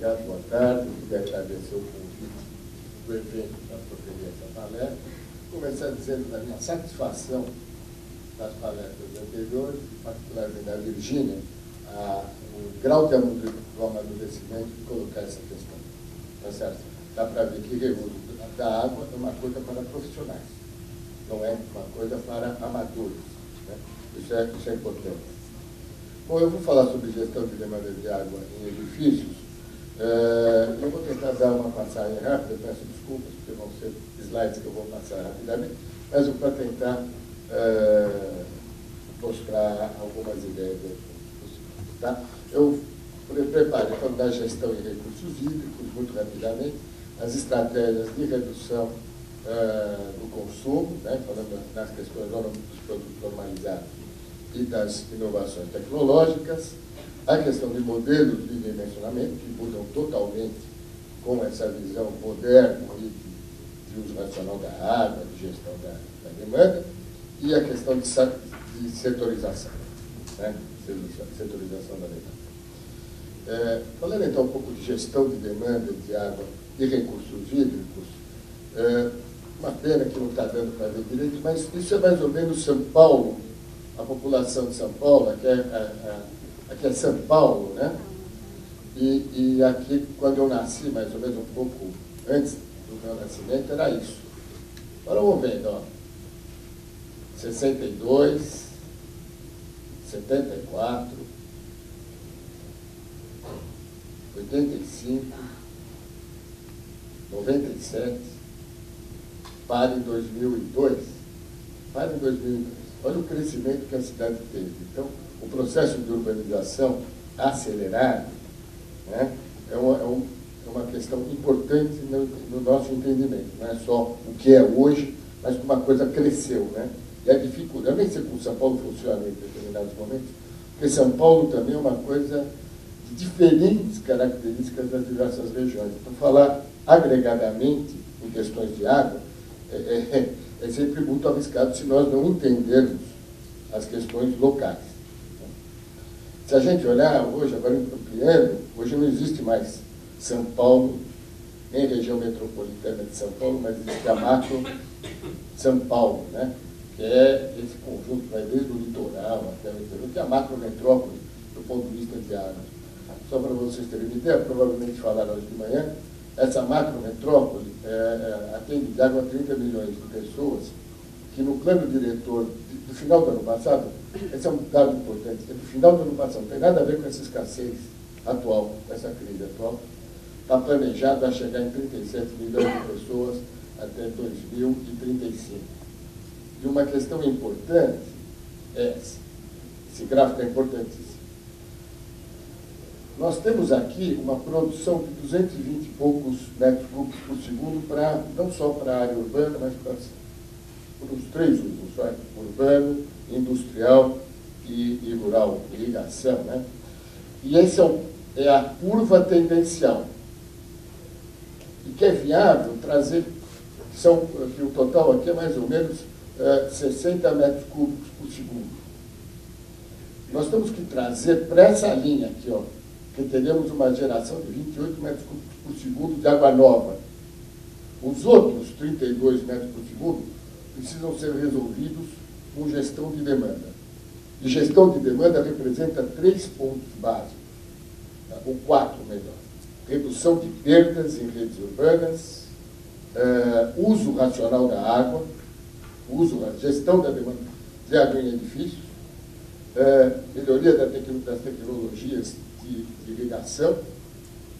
obrigado, boa tarde. Eu queria agradecer o convite do evento para proferir essa palestra. Começar dizendo da minha satisfação das palestras anteriores, particularmente da Virgínia, o grau de amadurecimento de colocar essa questão. Tá certo? Dá para ver que reuso da água é uma coisa para profissionais, não é uma coisa para amadores. Né? Isso é importante. Bom, eu vou falar sobre gestão de demanda de água em edifícios. Eu vou tentar dar uma passagem rápida, peço desculpas, porque vão ser slides que eu vou passar rapidamente, mas eu vou tentar mostrar algumas ideias possíveis. Tá? Eu preparo, então, da gestão em recursos hídricos, muito rapidamente, as estratégias de redução do consumo, né, falando nas questões dos produtos normalizados e das inovações tecnológicas, a questão de modelos de dimensionamento, que mudam totalmente com essa visão moderna de uso racional da água, de gestão da demanda, e a questão de setorização, né? Setorização da demanda. Falando então um pouco de gestão de demanda de água e recursos hídricos, uma pena que não está dando para ver direito, mas isso é mais ou menos São Paulo, a população de São Paulo, aqui é São Paulo, né? E aqui, quando eu nasci, mais ou menos um pouco antes do meu nascimento, era isso. Agora vamos vendo, ó. 62, 74, 85, 97, para em 2002. Para em 2002. Olha o crescimento que a cidade teve. Então, o processo de urbanização acelerado, né, é uma questão importante no nosso entendimento. Não é só o que é hoje, mas que uma coisa cresceu. Né? E a dificuldade, eu nem sei como São Paulo funciona em determinados momentos, porque São Paulo também é uma coisa de diferentes características das diversas regiões. Então, falar agregadamente em questões de água é sempre muito arriscado se nós não entendermos as questões locais. Se a gente olhar hoje, agora ampliando, hoje não existe mais São Paulo, nem região metropolitana de São Paulo, mas existe a macro São Paulo, né? Que é esse conjunto que vai desde o litoral até o interior, que é a macro metrópole do ponto de vista de água. Só para vocês terem uma ideia, provavelmente falaram hoje de manhã, essa macro metrópole atende de água a 30 milhões de pessoas, que no plano diretor do final do ano passado, esse é um dado importante, do final do ano passado, não tem nada a ver com essa escassez atual, com essa crise atual, está planejado a chegar em 37 milhões de pessoas até 2035. E uma questão importante é essa, esse gráfico é importantíssimo. Nós temos aqui uma produção de 220 e poucos metros cúbicos por segundo, não só para a área urbana, mas para os três usos, urbano, industrial e rural, irrigação. Né? E essa é a curva tendencial. E que é viável trazer, que o total aqui é mais ou menos 60 metros cúbicos por segundo. Nós temos que trazer para essa linha aqui, ó, que teremos uma geração de 28 metros cúbicos por segundo de água nova. Os outros 32 metros por segundo precisam ser resolvidos com gestão de demanda. E gestão de demanda representa 3 pontos básicos, ou 4 melhor. Redução de perdas em redes urbanas, uso racional da água, gestão da demanda de água em edifícios, melhoria das tecnologias de irrigação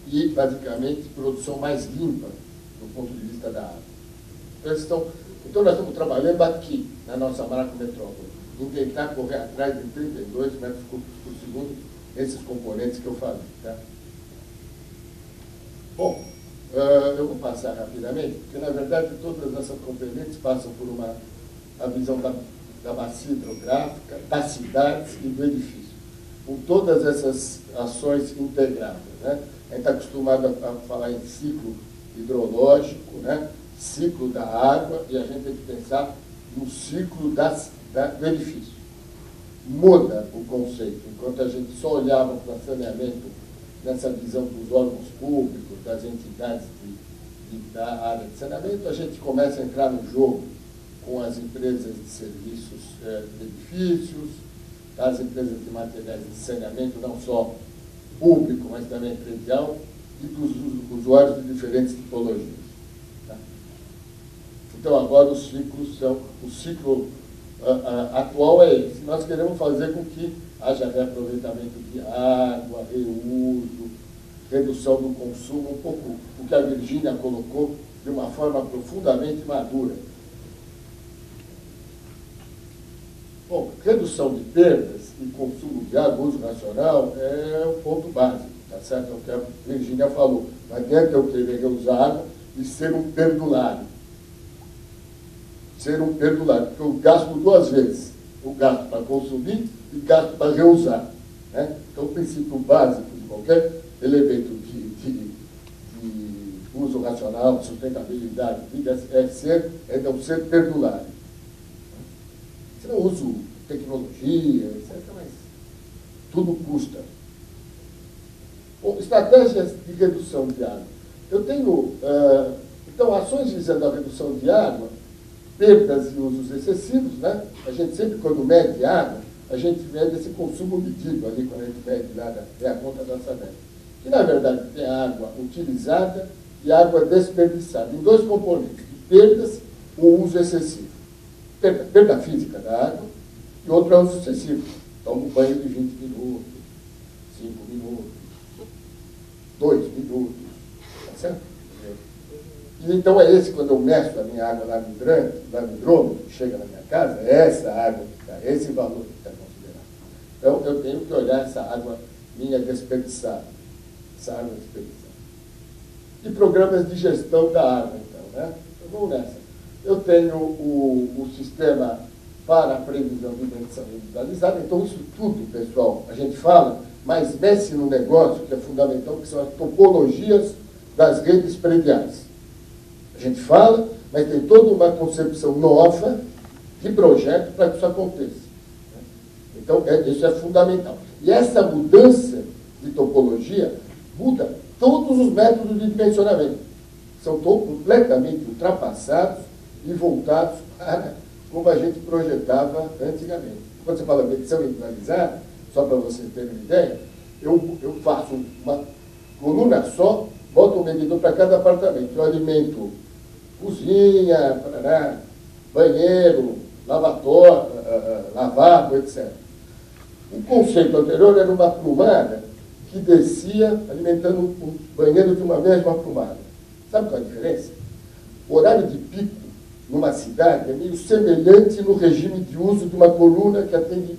e, basicamente, produção mais limpa do ponto de vista da água. Então nós estamos trabalhando aqui, na nossa macrometrópole, em tentar correr atrás de 32 metros cúbicos por segundo, esses componentes que eu falei. Tá? Bom, eu vou passar rapidamente, porque, na verdade, todas essas componentes passam por a visão da bacia hidrográfica, das cidades e do edifício, com todas essas ações integradas. Né? A gente está acostumado a falar em ciclo hidrológico, né? Ciclo da água, e a gente tem que pensar no ciclo do edifício. Muda o conceito. Enquanto a gente só olhava para saneamento nessa visão dos órgãos públicos, das entidades da área de saneamento, a gente começa a entrar no jogo com as empresas de serviços de edifícios, as empresas de materiais de saneamento, não só público, mas também predial, e dos usuários de diferentes tipologias. Tá? Então, agora os ciclos são... O ciclo atual é esse. Nós queremos fazer com que haja reaproveitamento de água, reuso, redução do consumo, um pouco o que a Virgínia colocou de uma forma profundamente madura. Bom, redução de perdas e consumo de água, uso racional, é o ponto básico, tá certo? É o que a Virgínia falou. Não adianta eu querer reusar água e ser um perdulário. Ser um perdulário, porque eu gasto duas vezes. Eu gasto para consumir e gasto para reusar. Né? Então, o princípio básico de qualquer elemento de uso racional, de sustentabilidade, é não ser perdulário. Você não usa tecnologia, etc., mas tudo custa. Bom, estratégias de redução de água. Eu tenho, então, ações visando a redução de água, perdas e usos excessivos, né? A gente sempre, quando mede água, a gente mede esse consumo medido ali, quando a gente mede lá, é a conta da SADEC. Que, na verdade, tem água utilizada e água desperdiçada, em dois componentes, de perdas ou uso excessivo. Perda física da água e outra uso excessivo. Toma um banho de 20 minutos, 5 minutos, 2 minutos, tá certo? E então é esse, quando eu meço a minha água lá no hidrômetro, que chega na minha casa, é essa água que está, esse valor que está considerado. Então eu tenho que olhar essa água minha desperdiçada, essa água desperdiçada. E programas de gestão da água, então, né? Então vamos nessa. Eu tenho o sistema para a previsão de medição individualizada. Então, isso tudo, pessoal, a gente fala, mas mexe no negócio, que é fundamental, que são as topologias das redes prediais. A gente fala, mas tem toda uma concepção nova de projeto para que isso aconteça. Então, isso é fundamental. E essa mudança de topologia muda todos os métodos de dimensionamento. São completamente ultrapassados e voltados para como a gente projetava antigamente. Quando você fala medição individualizada, só para vocês terem uma ideia, eu faço uma coluna só, boto um medidor para cada apartamento. Eu alimento cozinha, banheiro, lavatório, lavabo, etc. O conceito anterior era uma plumada que descia alimentando o banheiro de uma mesma plumada. Sabe qual é a diferença? O horário de pico numa cidade é meio semelhante no regime de uso de uma coluna que atende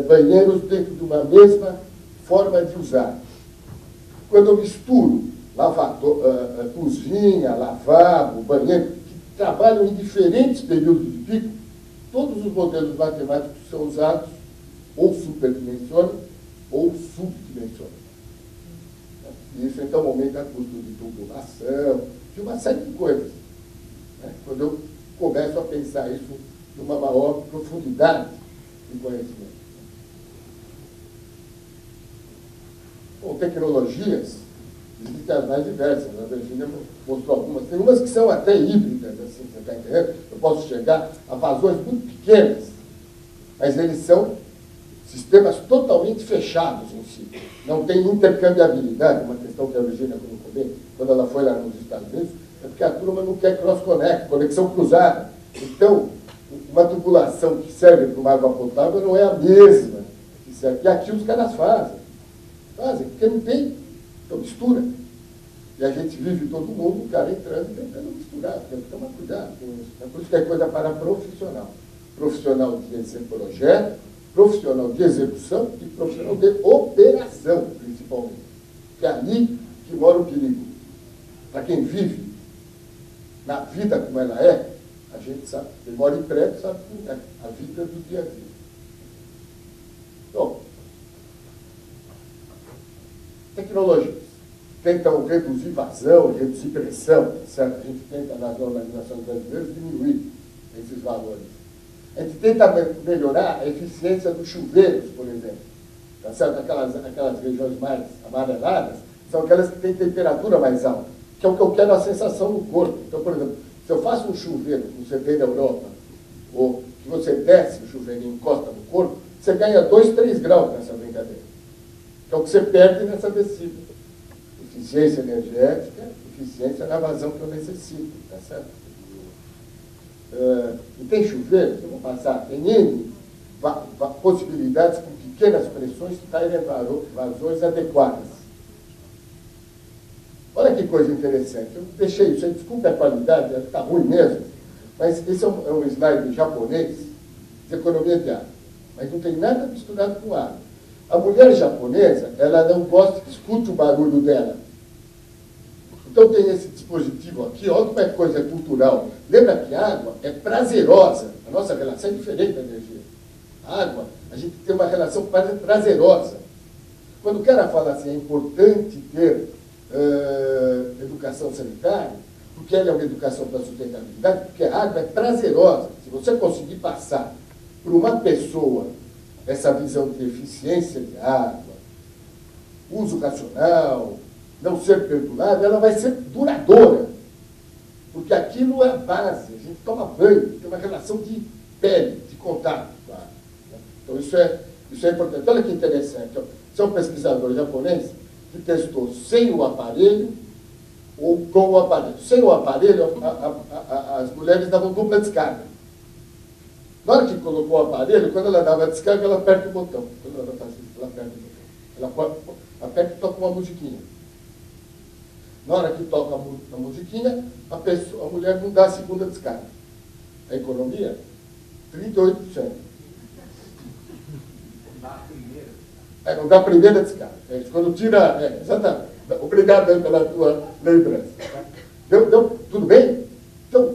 banheiros dentro de uma mesma forma de usar. Quando eu misturo cozinha, lavabo, banheiro, que trabalham em diferentes períodos de pico, todos os modelos matemáticos são usados ou superdimensionam ou subdimensionam. Isso, então, aumenta o custo de tubulação, de uma série de coisas. Quando eu começo a pensar isso numa maior profundidade de conhecimento. Bom, tecnologias, existem as mais diversas. A Virgínia mostrou algumas. Tem umas que são até híbridas, assim, você está entendendo? Eu posso chegar a vazões muito pequenas, mas eles são sistemas totalmente fechados em si. Não tem intercambiabilidade, uma questão que a Virgínia colocou bem, quando ela foi lá nos Estados Unidos, é porque a turma não quer cross-connect, conexão cruzada. Então, uma tubulação que serve para uma água potável não é a mesma que serve. E aqui os caras fazem, porque não tem, então mistura. E a gente vive todo mundo, o cara entrando e tentando misturar, tem que tomar cuidado com isso. É por isso que é coisa para profissional. Profissional de projeto, profissional de execução e profissional de operação, principalmente. Que é ali que mora o perigo. Para quem vive na vida como ela é, a gente sabe, quem mora em prédio sabe como é a vida do dia a dia. Bom, tecnologias tentam reduzir vazão, reduzir pressão, certo? A gente tenta, nas organizações brasileiras, diminuir esses valores. A gente tenta melhorar a eficiência dos chuveiros, por exemplo. tá certo? Aquelas regiões mais amareladas são aquelas que têm temperatura mais alta, que é o que eu quero a sensação no corpo. Então, por exemplo, se eu faço um chuveiro, como você tem na Europa, ou que você desce o chuveiro e encosta no corpo, você ganha 2, 3 graus nessa brincadeira. Que é o que você perde nessa descida. Eficiência energética, eficiência na vazão que eu necessito, tá certo? E tem chuveiros, eu vou passar, tem N possibilidades com pequenas pressões que caírem vazões adequadas. Olha que coisa interessante, eu deixei isso aí, desculpe a qualidade, está ruim mesmo, mas esse é um slide japonês de economia de água, mas não tem nada misturado com água. A mulher japonesa, ela não gosta que escute o barulho dela. Então tem esse dispositivo aqui, olha como é coisa cultural. Lembra que a água é prazerosa, a nossa relação é diferente da energia. A água, a gente tem uma relação prazerosa. Quando o cara fala assim, é importante ter educação sanitária, porque ela é uma educação para a sustentabilidade, porque a água é prazerosa. Se você conseguir passar por uma pessoa essa visão de eficiência de água, uso racional, não ser perturbada, ela vai ser duradoura. Porque aquilo é a base. A gente toma banho, tem uma relação de pele, de contato com a água. Então isso é importante. Olha que interessante. Esse é um pesquisador japonês que testou sem o aparelho ou com o aparelho. Sem o aparelho, as mulheres davam dupla descarga. Na hora que colocou o aparelho, quando ela dava a descarga, ela aperta o botão. Quando ela está assim, ela aperta o botão. Ela aperta e toca uma musiquinha. Na hora que toca a musiquinha, a mulher não dá a segunda descarga. A economia, 38%. Não dá a primeira descarga. É isso. Quando tira... exatamente. Obrigado pela tua lembrança. Deu tudo bem? Então,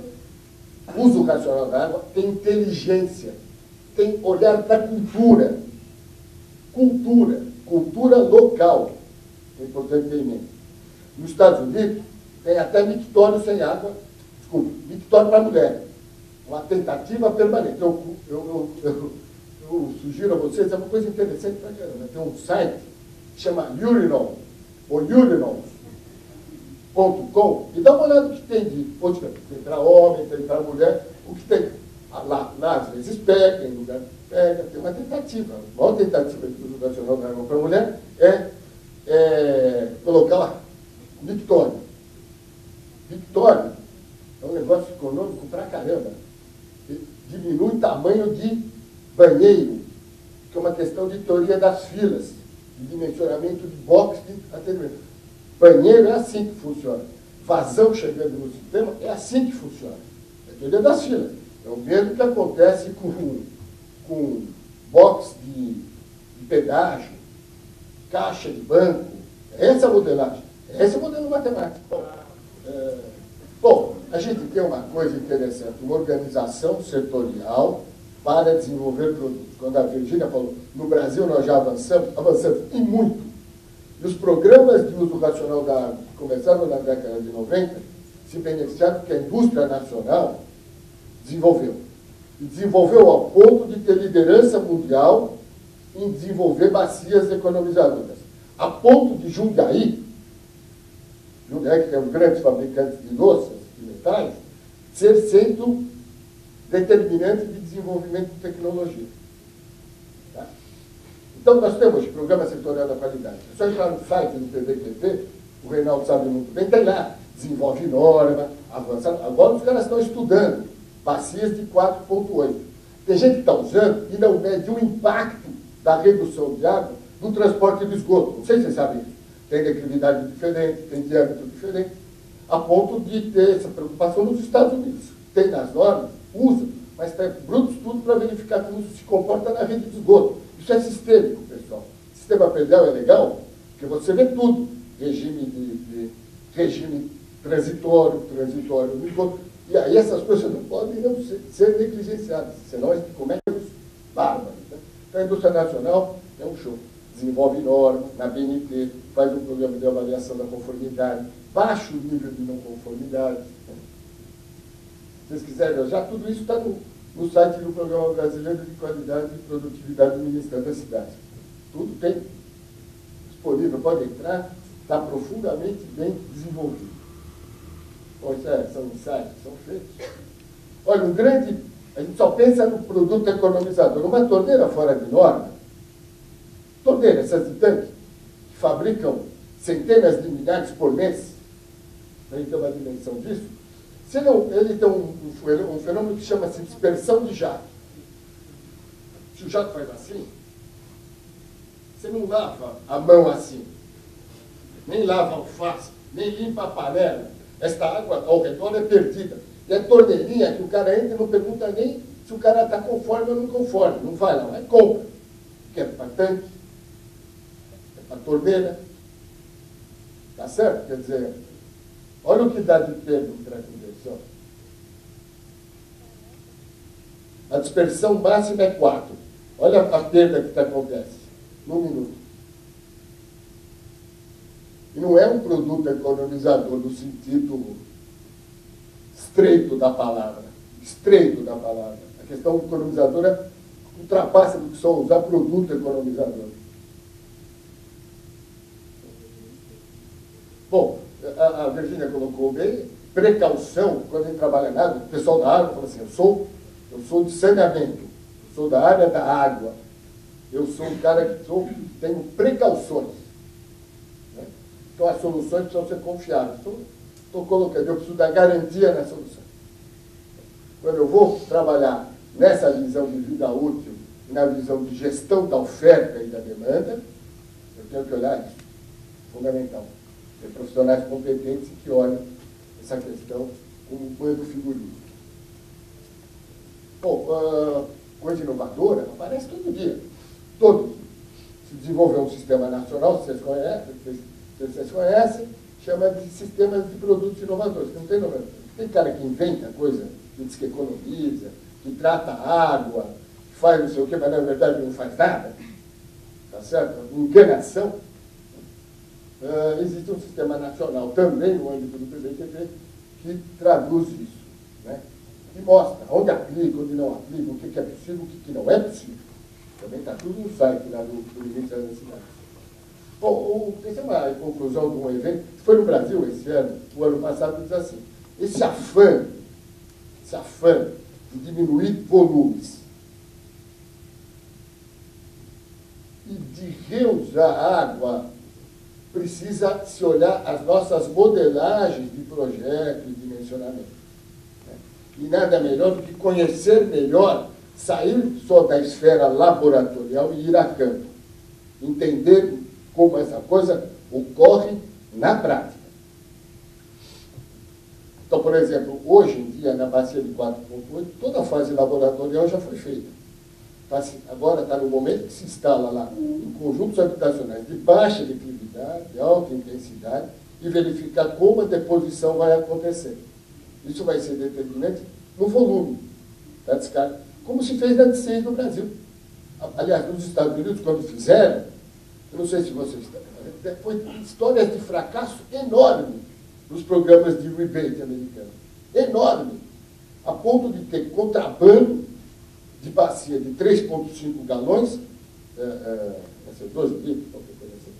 uso racional da água tem inteligência, tem olhar para a cultura. Cultura local. É importante ter em mente. Nos Estados Unidos, tem até mictório sem água, mictório para mulher. Uma tentativa permanente. Eu sugiro a vocês, é uma coisa interessante para caramba. Tem um site que chama Urinal, ou urinals.com, e dá uma olhada no que tem de tem para homem, tem para mulher, o que tem. Lá às vezes pega, em lugar pega, tem uma tentativa. A maior tentativa de uso nacional da água para mulher é colocar lá Victória. Victória é um negócio econômico pra caramba. Diminui o tamanho de banheiro, que é uma questão de teoria das filas, de dimensionamento de box de atendimento. Banheiro é assim que funciona. Vazão chegando no sistema é assim que funciona. É a teoria das filas. É o mesmo que acontece com box de pedágio, caixa de banco. É essa a modelagem. Esse é o modelo matemático. Bom, a gente tem uma coisa interessante, uma organização setorial para desenvolver produtos. Quando a Virgínia falou, no Brasil nós já avançamos e muito. E os programas de uso racional da água, que começaram na década de 90, se beneficiaram porque a indústria nacional desenvolveu. E desenvolveu ao ponto de ter liderança mundial em desenvolver bacias economizadoras. A ponto de Jundiaí, que é um grande fabricante de louças e metais, ser centro determinante de desenvolvimento de tecnologia. Tá? Então, nós temos o Programa Setorial da Qualidade. É só entrar no site do PDQP, o Reinaldo sabe muito bem, tem lá, desenvolve norma, avança. Agora os caras estão estudando bacias de 4,8. Tem gente que está usando e não mede o impacto da redução de água no transporte de esgoto. Não sei se vocês sabem isso. Tem declividade diferente, tem diâmetro diferente, a ponto de ter essa preocupação nos Estados Unidos. Tem nas normas, usa, mas tem bruto estudo para verificar como isso se comporta na rede de esgoto. Isso é sistêmico, pessoal. O sistema predial é legal, porque você vê tudo. Regime transitório no esgoto. E aí essas coisas não podem não ser negligenciadas, senão a gente comete erros bárbaros. Né? Então a indústria nacional é um show. Desenvolve norma, na BNT, faz um programa de avaliação da conformidade, baixa o nível de não conformidade. Né? Se vocês quiserem ver, já tudo isso está no site do Programa Brasileiro de Qualidade e Produtividade do Ministério da Cidade. Tudo tem disponível, pode entrar, está profundamente bem desenvolvido. Bom, são ensaios que são feitos. Olha, a gente só pensa no produto economizador. Uma torneira fora de norma, torneira, essas de tanque, que fabricam centenas de milhares por mês, a gente tem uma dimensão disso, ele tem um fenômeno que chama-se dispersão de jato. Se o jato faz assim, você não lava a mão assim, nem lava a alface, nem limpa a panela. Esta água ao redor é perdida. E a torneirinha que o cara entra e não pergunta nem se o cara está conforme ou não conforme. Não vai lá, vai e compra. Que é para tanque, é para torneira. Tá certo? Quer dizer, olha o que dá de perda para a conversão. A dispersão máxima é 4. Olha a perda que acontece num minuto. E não é um produto economizador no sentido estreito da palavra. Estreito da palavra. A questão economizadora ultrapassa do que só usar produto economizador. Bom, a Virgínia colocou bem, precaução, quando a gente trabalha na água, o pessoal da água fala assim, eu sou de saneamento, eu sou da área da água, eu sou um cara que tenho precauções. Né? Então as soluções precisam ser confiáveis. Estou colocando, eu preciso dar garantia na solução. Quando eu vou trabalhar nessa visão de vida útil, na visão de gestão da oferta e da demanda, eu tenho que olhar isso. Fundamental. Ter profissionais competentes que olhem essa questão como um pano figurino. Bom, coisa inovadora aparece todo dia. Todo dia. Se desenvolveu um sistema nacional, vocês conhecem, chama de sistemas de produtos inovadores. Não tem inovação. Tem cara que inventa coisa, que diz que economiza, que trata a água, que faz não sei o quê, mas na verdade não faz nada. Tá certo? Enganação. Existe um sistema nacional também no âmbito do PBTP que traduz isso, né? Que mostra onde aplica, onde não aplica, o que é possível, o que não é possível. Também está tudo no site lá do Ministério da Cidade. Bom, essa é uma conclusão de um evento que foi no Brasil esse ano, o ano passado, diz assim, esse afã de diminuir volumes e de reusar água, precisa se olhar as nossas modelagens de projeto e dimensionamento. Né? E nada melhor do que conhecer melhor, sair só da esfera laboratorial e ir a campo. Entender como essa coisa ocorre na prática. Então, por exemplo, hoje em dia, na bacia de 4.8, toda a fase laboratorial já foi feita. Agora está no momento que se instala lá em conjuntos habitacionais de baixa declividade, de alta intensidade, e verificar como a deposição vai acontecer. Isso vai ser determinante no volume da descarga, como se fez na D6 no Brasil. Aliás, nos Estados Unidos, quando fizeram, eu não sei se vocês estão, foi histórias de fracasso enorme nos programas de rebate americanos. Enorme. A ponto de ter contrabando de bacia de 3,5 galões, 12 litros, qualquer coisa assim,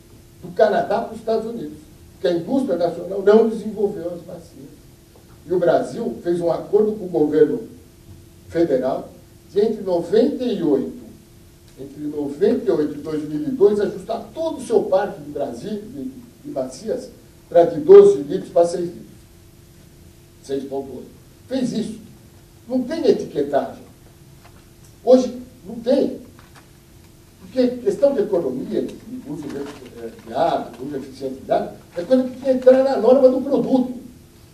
do Canadá para os Estados Unidos, porque a indústria nacional não desenvolveu as bacias. E o Brasil fez um acordo com o governo federal de entre 98 e 2002 ajustar todo o seu parque de Brasil, de bacias, para de 12 litros para 6 litros. 6,8. Fez isso. Não tem etiquetagem. Hoje não tem. Porque questão de economia, de uso de água, de uso eficiente de água, é coisa que tem que entrar na norma do produto.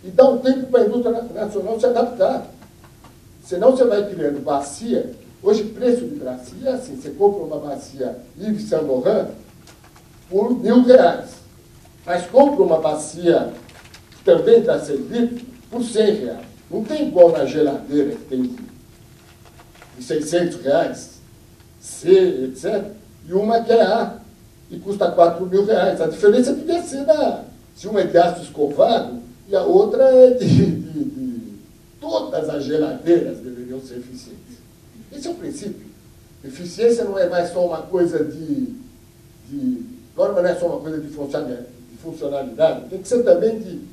E dá um tempo para a indústria nacional se adaptar. Senão você vai criando bacia. Hoje, preço de bacia é assim: você compra uma bacia Yves Saint Laurent por R$1.000. Mas compra uma bacia que também está servida por R$100. Não tem igual na geladeira que tem de R$600, C, etc. E uma que é A, e custa R$4.000. A diferença devia ser se uma é de aço escovado e a outra é de todas as geladeiras deveriam ser eficientes. Esse é o princípio. Eficiência não é mais só uma coisa de norma não é só uma coisa de funcionalidade, tem que ser também de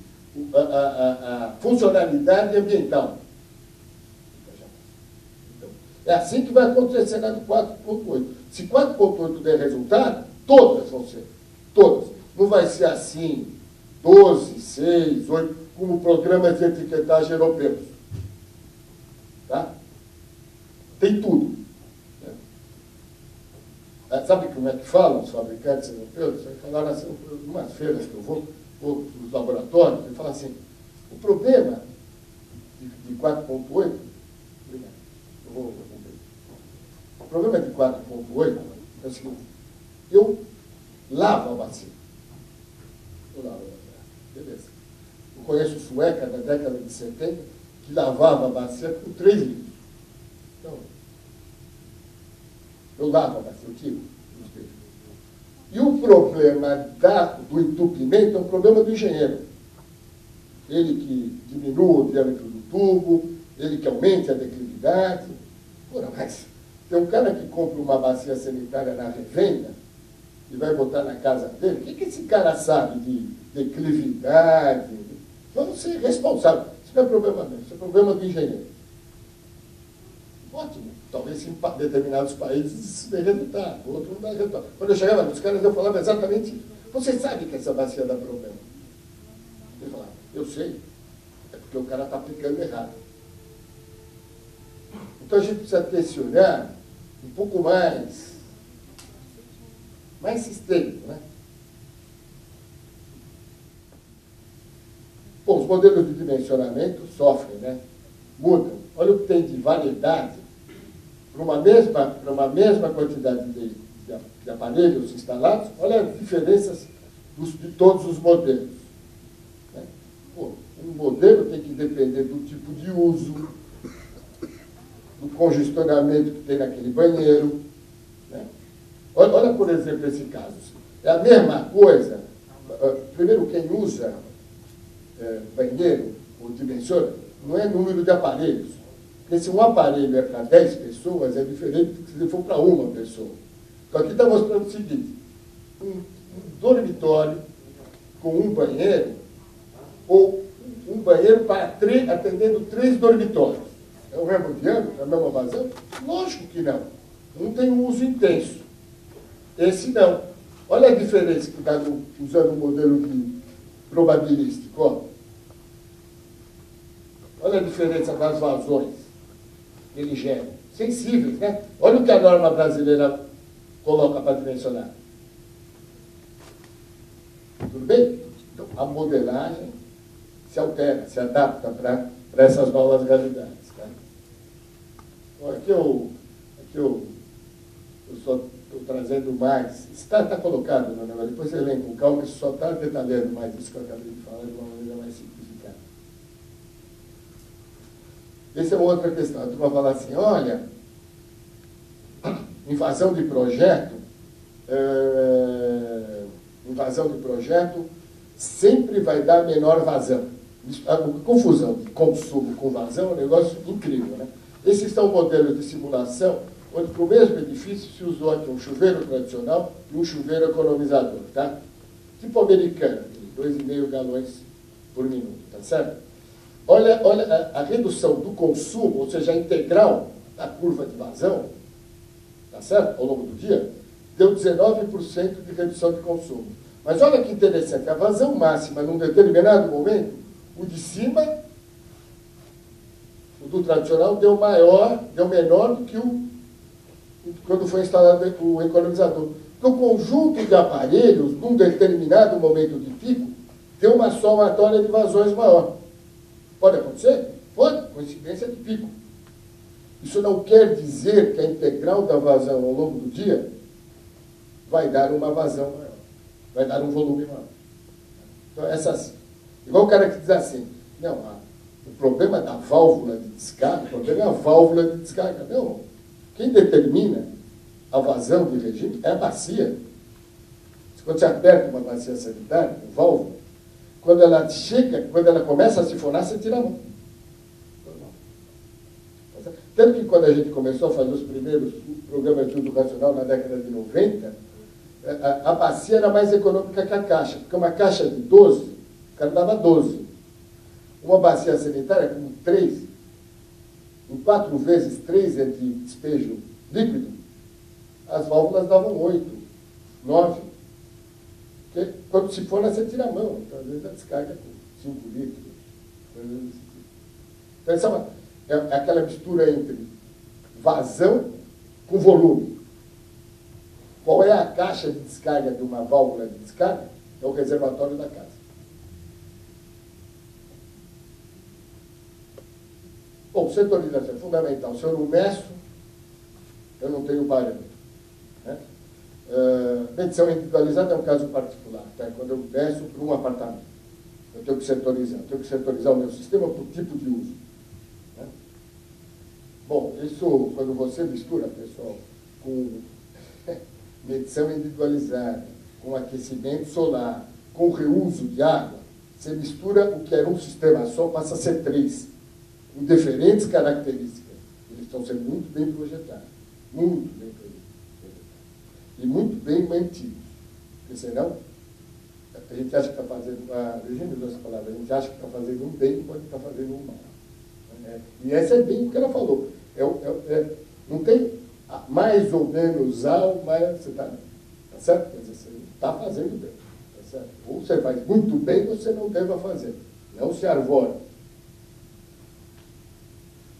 a funcionalidade ambiental. Então, é assim que vai acontecer na do 4.8. Se 4.8 der resultado, todas vão ser. Todas. Não vai ser assim, 12, 6, 8, como programas de etiquetagem europeus. Tá? Tem tudo. Né? Sabe como é que falam os fabricantes europeus? Falaram assim, em umas feiras que eu vou nos laboratórios, e falam assim, o problema de 4.8, o problema de 4.8 é o seguinte, eu lavo a bacia. Beleza. Eu conheço sueca da década de 70 que lavava a bacia com 3 litros. Então, eu lavo a bacia, eu tiro os dedos. E o problema do entupimento é um problema do engenheiro. Ele que diminua o diâmetro do tubo, ele que aumente a declividade. Ora, mas tem um cara que compra uma bacia sanitária na revenda e vai botar na casa dele, o que esse cara sabe de declividade? Vamos ser responsáveis. Isso não é problema meu, isso é problema do engenheiro. Ótimo. Talvez em determinados países isso dê resultado, outro não dá resultado. Quando eu chegava nos caras, eu falava exatamente isso. Você sabe que essa bacia dá problema? Ele falava, eu sei. É porque o cara está aplicando errado. Então a gente precisa ter esse olhar um pouco mais sistêmico, né? Bom, os modelos de dimensionamento sofrem, né? Mudam. Olha o que tem de variedade para uma mesma quantidade de aparelhos instalados. Olha as diferenças de todos os modelos. Né? Pô, um modelo tem que depender do tipo de uso, do congestionamento que tem naquele banheiro. Né? Olha, por exemplo, esse caso. É a mesma coisa. Primeiro, quem usa banheiro ou dimensiona, não é número de aparelhos. Porque se um aparelho é para 10 pessoas, é diferente do que se for para uma pessoa. Então aqui está mostrando o seguinte, um dormitório com um banheiro, ou um banheiro para atendendo 3 dormitórios. É o mesmo diâmetro, é a mesma vazão? Lógico que não. Um tem um uso intenso. Esse não. Olha a diferença que está usando o modelo probabilístico. Ó. Olha a diferença das vazões que ele gera. Sensíveis, né? Olha o que a norma brasileira coloca para dimensionar. Tudo bem? Então, a modelagem se altera, se adapta para essas novas realidades. Tá? Então, aqui eu só estou trazendo mais. Está colocado no negócio, depois você lê com calma, isso só está detalhando mais isso que eu acabei de falar de uma maneira mais simplificada. Essa é uma outra questão. A turma fala assim, olha, invasão de projeto sempre vai dar menor vazão. A confusão de consumo com vazão é um negócio incrível, né? Esses são modelos de simulação onde para o mesmo edifício se usou aqui um chuveiro tradicional e um chuveiro economizador, tá? Tipo americano, 2,5 galões por minuto, tá certo? Olha a redução do consumo, ou seja, a integral da curva de vazão, tá certo? Ao longo do dia, deu 19% de redução de consumo. Mas olha que interessante, a vazão máxima num determinado momento, o de cima, o do tradicional, deu menor do que quando foi instalado o economizador. Porque o conjunto de aparelhos, num determinado momento de pico, tem uma somatória de vazões maior. Pode acontecer? Pode, coincidência de pico. Isso não quer dizer que a integral da vazão ao longo do dia vai dar uma vazão maior, vai dar um volume maior. Então, essas, igual o cara que diz assim, não, o problema da válvula de descarga, o problema é a válvula de descarga. Não, quem determina a vazão de regime é a bacia. Quando você aperta uma bacia sanitária, uma válvula, quando ela começa a sifonar, você tira a mão. Tanto que quando a gente começou a fazer os primeiros programas de uso racional na década de 90, A bacia era mais econômica que a caixa, porque uma caixa de 12, o cara dava 12. Uma bacia sanitária com 3, em 4 vezes 3 é de despejo líquido, as válvulas davam 8, 9. Porque quando se for, você tira a mão, então, às vezes a descarga com 5 litros. Então, essa é aquela mistura entre vazão com volume. Qual é a caixa de descarga de uma válvula de descarga? É o reservatório da casa. Bom, setorização é fundamental. Se eu não meço, eu não tenho parâmetro. Né? Medição individualizada é um caso particular. Tá? Quando eu meço para um apartamento, eu tenho que setorizar. Eu tenho que setorizar o meu sistema por tipo de uso. Né? Bom, isso, quando você mistura, pessoal, com medição individualizada, com aquecimento solar, com reuso de água, você mistura o que era um sistema só, passa a ser 3, com diferentes características. Eles estão sendo muito bem projetados, muito bem projetados, e muito bem mantidos. Porque senão, a gente acha que está fazendo, Virginia usou essa palavra, a gente acha que está fazendo um bem quando está fazendo um mal. E essa é bem o que ela falou. Não tem mais ou menos algo, mas você está certo? Quer dizer, você está fazendo bem. Tá certo? Ou você faz muito bem, ou você não deve fazer. Não se arvora.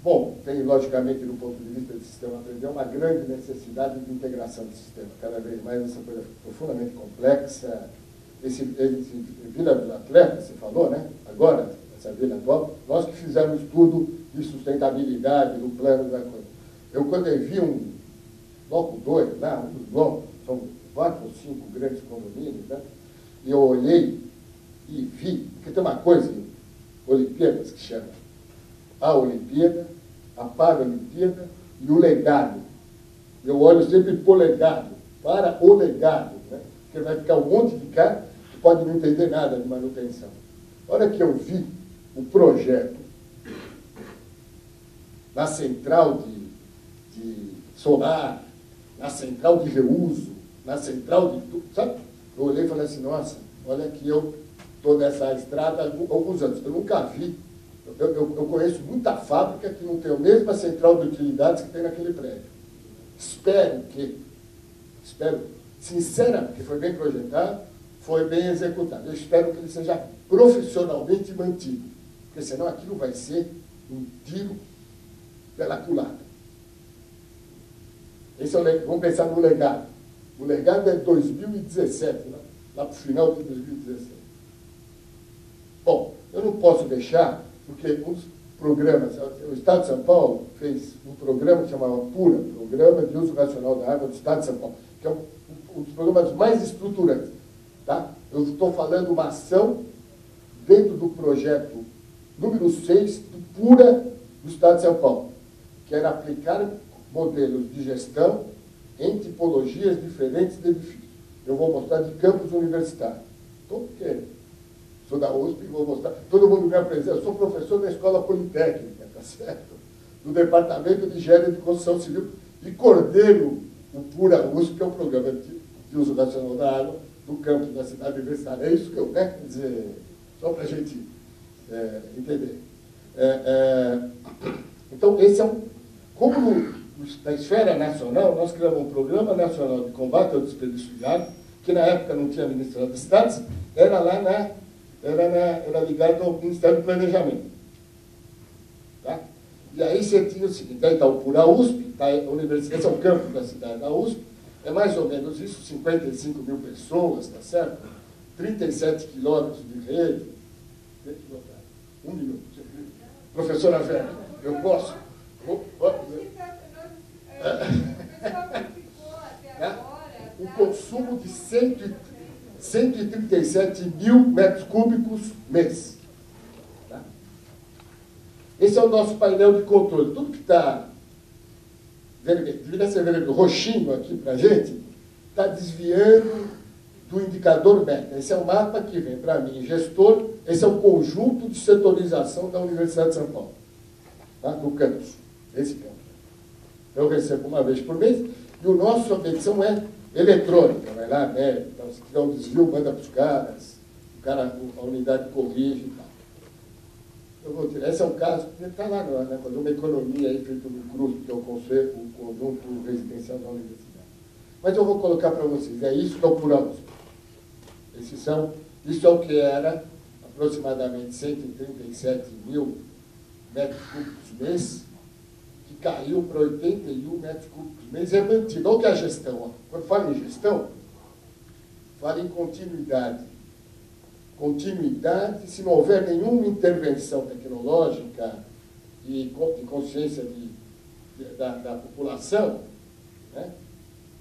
Bom, tem, logicamente, do ponto de vista do sistema aprender, uma grande necessidade de integração do sistema. Cada vez mais essa coisa profundamente complexa. Esse Vila dos Atletas, você falou, né? Agora, essa vila atual, nós que fizemos estudo de sustentabilidade no plano da coisa. Eu, quando eu vi um bloco 2, lá, um dos blocos, são 4 ou 5 grandes condomínios, né? E eu olhei e vi, porque tem uma coisa, Olimpíadas, que chama a Olimpíada, a Paralimpíada e o legado. Eu olho sempre para o legado, para o legado, né? Porque vai ficar um monte de cara que pode não entender nada de manutenção. A hora que eu vi o projeto na central de solar, na central de reuso, na central de tudo, sabe? Eu olhei e falei assim, nossa, olha que eu estou nessa estrada há alguns anos, eu nunca vi. Eu conheço muita fábrica que não tem a mesma central de utilidades que tem naquele prédio. Espero, sinceramente, que foi bem projetado, foi bem executado. Eu espero que ele seja profissionalmente mantido, porque senão aquilo vai ser um tiro pela culatra. Esse é vamos pensar no legado. O legado é 2017, lá para o final de 2017. Bom, eu não posso deixar, porque uns programas, o Estado de São Paulo fez um programa que chamava PURA, Programa de Uso Racional da Água do Estado de São Paulo, que é um dos programas mais estruturantes. Tá? Eu estou falando uma ação dentro do projeto número 6 do PURA do Estado de São Paulo, que era aplicar modelos de gestão em tipologias diferentes de edifícios. Eu vou mostrar de campus universitário. Porque sou da USP e vou mostrar. Todo mundo me apresenta. Eu sou professor da Escola Politécnica, tá certo? Do Departamento de Engenharia de Construção Civil e coordeno o PURA USP, que é o Programa de Uso Racional da Água do campus da cidade universitária. É isso que eu quero dizer, só para a gente entender. Então, esse é um... Como na esfera nacional, nós criamos um Programa Nacional de Combate ao Desperdício de Água, que na época não tinha Ministério das Cidades, era ligado ao Ministério do Planejamento. Tá? E aí você tinha o seguinte, aí está o PURA USP, tá, esse é o campo da cidade da USP, é mais ou menos isso, 55 mil pessoas, tá certo? 37 quilômetros de rede. Um minuto. Professora Vera, eu posso? O consumo de 137 mil metros cúbicos mês. Tá? Esse é o nosso painel de controle. Tudo que está deveria ser vermelho, roxinho aqui para a gente, está desviando do indicador beta. Esse é o mapa que vem para mim, gestor. Esse é o conjunto de setorização da Universidade de São Paulo, tá? Do campus, esse campus. Eu recebo uma vez por mês, e o nosso, a medição é eletrônica, vai lá, né? Então, se tiver um desvio, manda para os caras, a unidade corrige e tal. Eu vou tirar. Esse é um caso que está lá, né? Quando uma economia aí feita no CRUSP, que é o conjunto residencial da universidade. Mas eu vou colocar para vocês, é isso que é o Pura USP. Isso é o que era aproximadamente 137 mil metros cúbicos mês, que caiu para 81 metros cúbicos mês, é mantido. Olha que é a gestão. Ó. Quando fala em gestão, fala em continuidade. Continuidade, se não houver nenhuma intervenção tecnológica e consciência da população, né,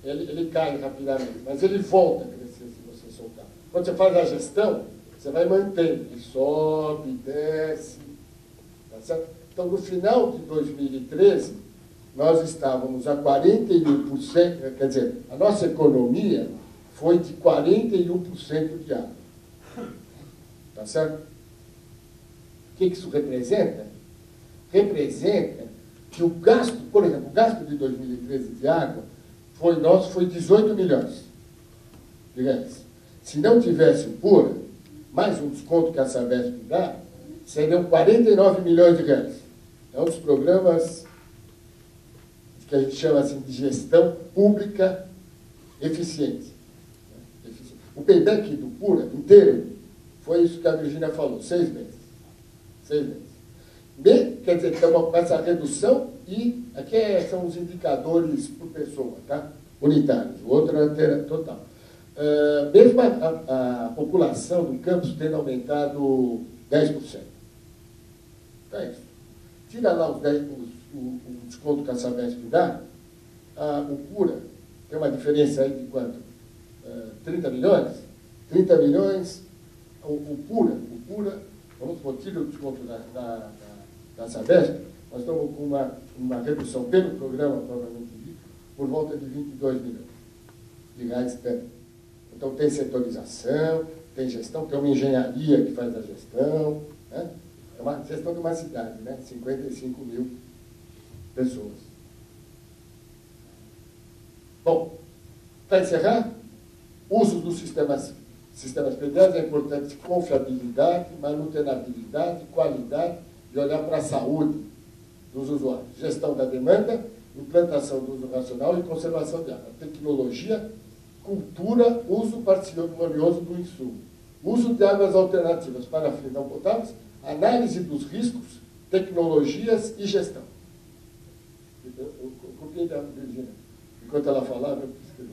ele cai rapidamente, mas ele volta a crescer se você soltar. Quando você faz a gestão, você vai mantendo, ele sobe, desce, tá certo? Então, no final de 2013, nós estávamos a 41%, quer dizer, a nossa economia foi de 41% de água. Tá certo? O que isso representa? Representa que o gasto, por exemplo, o gasto de 2013 de água foi 18 milhões de reais. Se não tivesse o Pura, mais um desconto que a Sabesp dá, seriam 49 milhões de reais. É um dos programas que a gente chama assim de gestão pública eficiente. O payback do Pura inteiro foi isso que a Virgínia falou, 6 meses. 6 meses. Quer dizer, estamos com essa redução e aqui são os indicadores por pessoa, tá? Unitários. O outro é total. Mesmo a população do campus tendo aumentado 10%. Então é isso. Tira lá o desconto que a Sabesp dá, o Pura tem uma diferença aí de quanto? 30 milhões? 30 milhões, o Pura, vamos supor, tira o desconto da Sabesp, nós estamos com uma redução pelo programa, provavelmente dito, por volta de 22 milhões de reais. Então tem setorização, tem gestão, tem uma engenharia que faz a gestão, né? É uma gestão de uma cidade, né? 55 mil pessoas. Bom, para encerrar, uso dos sistemas PDES é importante confiabilidade, manutenabilidade, qualidade e olhar para a saúde dos usuários. Gestão da demanda, implantação do uso racional e conservação de água. Tecnologia, cultura, uso parcimonioso do insumo. Uso de águas alternativas para fins não potáveis, análise dos riscos, tecnologias e gestão. Eu copiei da Virgínia. Enquanto ela falava, eu escrevi.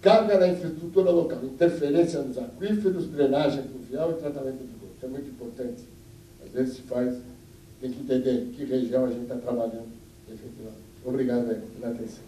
Carga na infraestrutura local, interferência nos aquíferos, drenagem pluvial e tratamento de esgoto. Isso é muito importante. Às vezes se faz, tem que entender em que região a gente está trabalhando efetivamente. Obrigado pela atenção.